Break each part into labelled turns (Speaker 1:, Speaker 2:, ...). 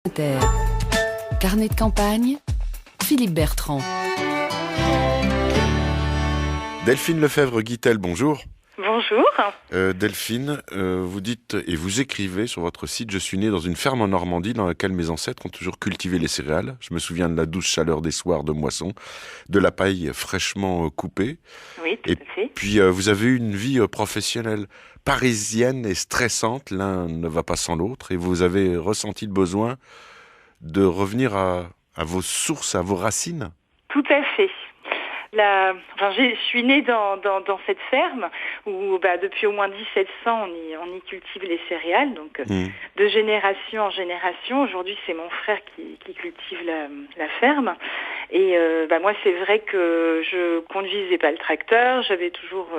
Speaker 1: Inter. Carnet de campagne, Philippe Bertrand.
Speaker 2: Delphine Lefebvre-Guittel, bonjour.
Speaker 3: Bonjour.
Speaker 2: Delphine, vous dites et vous écrivez sur votre site « Je suis né dans une ferme en Normandie dans laquelle mes ancêtres ont toujours cultivé les céréales. Je me souviens de la douce chaleur des soirs de moisson, de la paille fraîchement coupée. »
Speaker 3: Oui, tout à fait.
Speaker 2: Et puis, vous avez eu une vie professionnelle parisienne et stressante. L'un ne va pas sans l'autre. Et vous avez ressenti le besoin de revenir à vos sources, à vos racines.
Speaker 3: Tout à fait. Je suis née dans cette ferme où depuis au moins 1700 on y cultive les céréales, donc de génération en génération. Aujourd'hui c'est mon frère qui cultive la ferme et moi c'est vrai que je conduisais pas le tracteur, j'avais toujours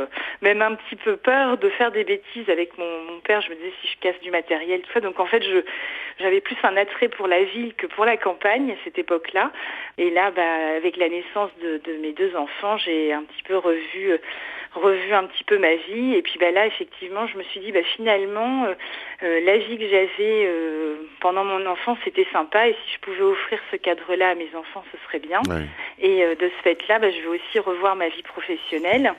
Speaker 3: même un petit peu peur de faire des bêtises avec mon père. Je me disais si je casse du matériel, tout ça, donc en fait j'avais plus un attrait pour la ville que pour la campagne à cette époque-là. Et là, avec la naissance de mes deux enfants, j'ai un petit peu revu un petit peu ma vie. Et puis là, effectivement, je me suis dit, finalement, la vie que j'avais pendant mon enfance, c'était sympa. Et si je pouvais offrir ce cadre-là à mes enfants, ce serait bien. Ouais. Et de ce fait-là, je vais aussi revoir ma vie professionnelle.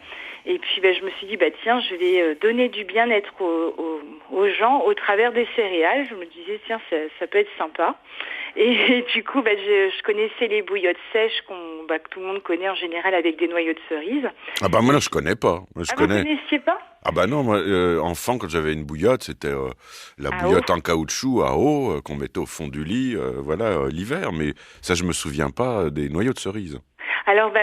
Speaker 3: Et puis je me suis dit, tiens, je vais donner du bien-être aux gens au travers des céréales. Je me disais, tiens, ça peut être sympa. Et du coup, je connaissais les bouillottes sèches que tout le monde connaît en général avec des noyaux de cerise.
Speaker 2: Ah moi non, je connais pas.
Speaker 3: Vous connaissiez pas ?
Speaker 2: Ah non, moi, enfant, quand j'avais une bouillotte, c'était la bouillotte en caoutchouc à eau qu'on mettait au fond du lit, l'hiver. Mais ça, je me souviens pas des noyaux de cerise.
Speaker 3: Alors,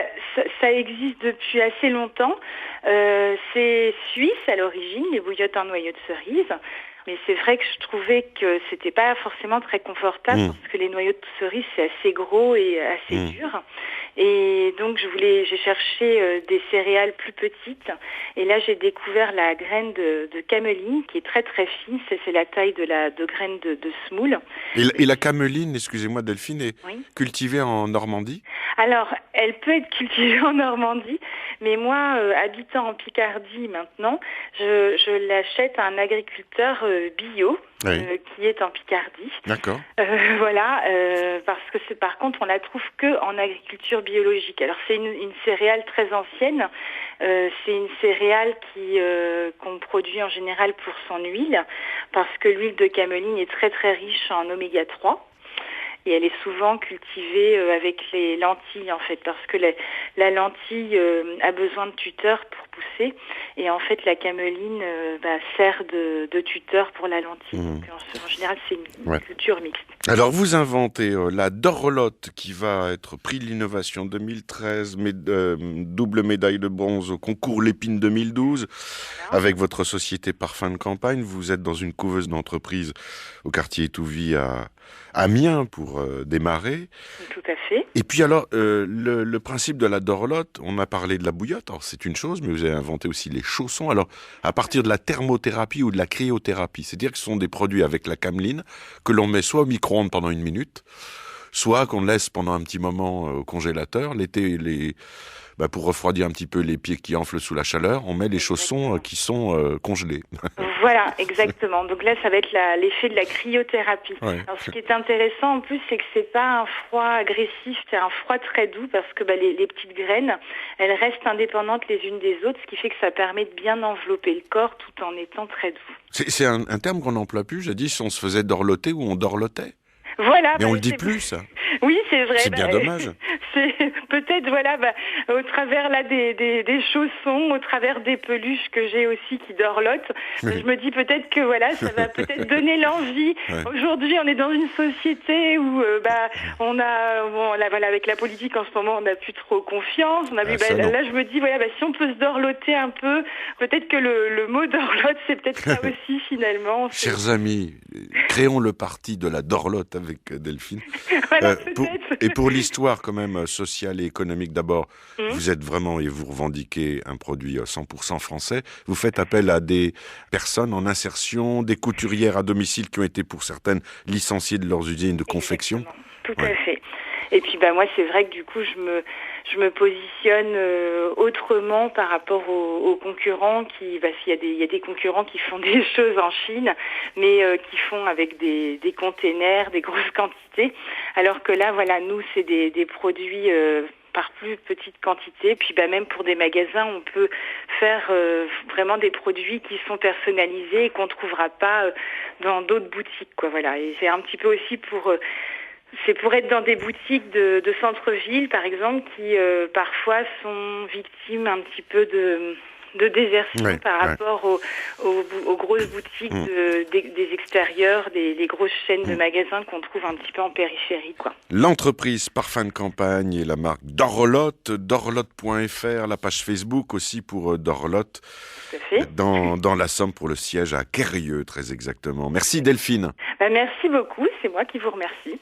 Speaker 3: ça existe depuis assez longtemps. C'est suisse à l'origine, les bouillottes en noyaux de cerise. Mais c'est vrai que je trouvais que c'était pas forcément très confortable parce que les noyaux de cerise, c'est assez gros et assez dur. Et donc, j'ai cherché des céréales plus petites. Et là, j'ai découvert la graine de cameline qui est très très fine. C'est la taille de graine de semoule.
Speaker 2: Et la cameline, excusez-moi Delphine, est cultivée en Normandie ?
Speaker 3: Alors, elle peut être cultivée en Normandie, mais moi, habitant en Picardie maintenant, je l'achète à un agriculteur bio qui est en Picardie.
Speaker 2: D'accord.
Speaker 3: Parce que par contre, on la trouve que en agriculture biologique. Alors, c'est une céréale très ancienne. C'est une céréale qu'on produit en général pour son huile, parce que l'huile de cameline est très très riche en oméga 3. Et elle est souvent cultivée avec les lentilles, en fait, parce que la lentille a besoin de tuteurs pour pousser. Et en fait, la cameline sert de tuteur pour la lentille. Donc, en général, c'est une culture mixte.
Speaker 2: Alors, vous inventez la Dorlote, qui va être prix de l'innovation 2013, double médaille de bronze au concours Lépine 2012. Voilà. Avec votre société Parfum de Campagne, vous êtes dans une couveuse d'entreprise au quartier Étouville à Amiens pour démarrer.
Speaker 3: Tout à fait.
Speaker 2: Et puis alors, le principe de la Dorlote, on a parlé de la bouillotte, alors c'est une chose, mais vous avez inventé aussi les chaussons. Alors, à partir de la thermothérapie ou de la cryothérapie, c'est-à-dire que ce sont des produits avec la cameline que l'on met soit au micro-ondes pendant 1 minute, soit qu'on laisse pendant un petit moment au congélateur. L'été, pour refroidir un petit peu les pieds qui enflent sous la chaleur, on met les chaussons qui sont congelés.
Speaker 3: Voilà, exactement. Donc là, ça va être l'effet de la cryothérapie.
Speaker 2: Ouais.
Speaker 3: Alors, ce qui est intéressant en plus, c'est que c'est pas un froid agressif, c'est un froid très doux parce que les petites graines, elles restent indépendantes les unes des autres, ce qui fait que ça permet de bien envelopper le corps tout en étant très doux.
Speaker 2: C'est un terme qu'on n'emploie plus, jadis on se faisait dorloter ou on dorlotait.
Speaker 3: Voilà.
Speaker 2: Mais on le dit plus, ça.
Speaker 3: Oui, c'est vrai.
Speaker 2: C'est bien dommage.
Speaker 3: C'est peut-être au travers des chaussons, au travers des peluches que j'ai aussi qui dorlotent. Je me dis peut-être que ça va peut-être donner l'envie. Ouais. Aujourd'hui, on est dans une société où on a avec la politique en ce moment, on n'a plus trop confiance. On a vu là, je me dis si on peut se dorloter un peu, peut-être que le mot dorlote, c'est peut-être ça aussi finalement.
Speaker 2: Chers amis, créons le parti de la dorlote avec Delphine.
Speaker 3: Voilà,
Speaker 2: pour l'histoire quand même sociale et économique, d'abord, vous êtes vraiment, et vous revendiquez un produit 100% français, vous faites appel à des personnes en insertion, des couturières à domicile qui ont été pour certaines licenciées de leurs usines de confection.
Speaker 3: Tout à fait. Et puis moi c'est vrai que du coup je me positionne autrement par rapport aux concurrents s'il y a des concurrents qui font des choses en Chine, mais qui font avec des containers, des grosses quantités, alors que là, voilà, nous, c'est des produits par plus petite quantité. Puis même pour des magasins, on peut faire vraiment des produits qui sont personnalisés et qu'on ne trouvera pas dans d'autres boutiques, quoi. Voilà. Et c'est un petit peu aussi c'est pour être dans des boutiques de centre-ville, par exemple, qui parfois sont victimes un petit peu de désertion par rapport aux grosses boutiques des extérieurs, les grosses chaînes de magasins qu'on trouve un petit peu en périphérie, quoi.
Speaker 2: L'entreprise Parfums de Campagne et la marque Dorlotte, dorlotte.fr, la page Facebook aussi pour Dorlotte, dans la Somme pour le siège à Quérieux, très exactement. Merci Delphine.
Speaker 3: Merci beaucoup, c'est moi qui vous remercie.